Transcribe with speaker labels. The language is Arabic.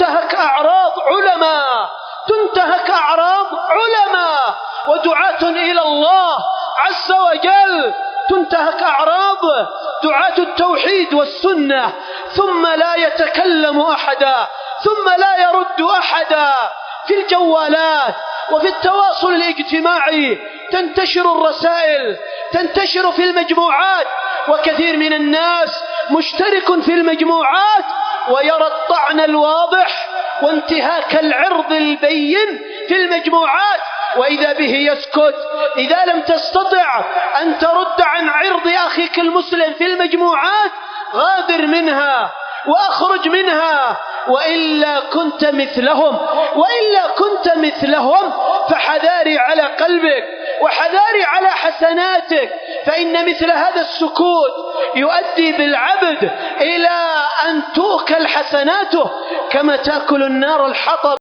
Speaker 1: تنتهك أعراض علماء، تنتهك أعراض علماء ودعاة إلى الله عز وجل، تنتهك أعراض دعاة التوحيد والسنة، ثم لا يتكلم أحدا، ثم لا يرد أحدا. في الجوالات وفي التواصل الاجتماعي تنتشر الرسائل، تنتشر في المجموعات، وكثير من الناس مشترك في المجموعات ويرى الطعن الواضح وانتهاك العرض البين في المجموعات، وإذا به يسكت. إذا لم تستطع أن ترد عن عرض أخيك المسلم في المجموعات غادر منها وأخرج منها، وإلا كنت مثلهم فحذاري على قلبك وحذاري على حسناتك، فإن مثل هذا السكوت يؤدي بالعبد إلى أن تؤكل حسناته كما تأكل النار الحطب.